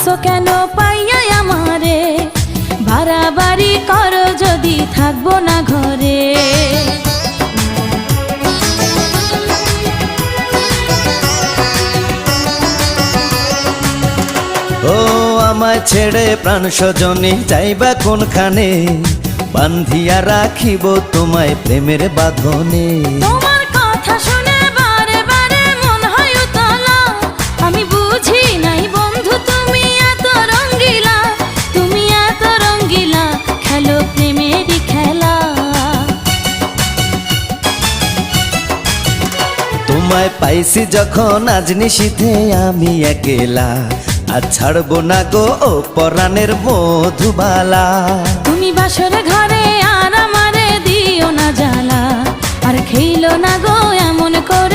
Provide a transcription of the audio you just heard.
আসো কেন পাইয়া আমারে, বাড়াবাড়ি করো যদি থাকবো না ঘরে। ও আমায় ছেড়ে প্রাণ স্বজনে যাইবা কোনখানে, বান্ধিয়া রাখিব তোমায় প্রেমের বাঁধনে। তোমার কথা শুনে বারে বারে মন হয় উতলা, আমি বুঝি নাই বন্ধু তুমি এত রঙ্গিলা, তুমি এত রঙ্গিলা, খেলো প্রেমেরই খেলা। তোমায় পাইছি যখন আজ নিশীথে আমি একেলা, আর ছাড়বো না গো ও পরাণের মধুবালা। তুমি বাসর ঘরে আর আমারে দিও না জ্বালা, আর খেইলো না গো এমন করে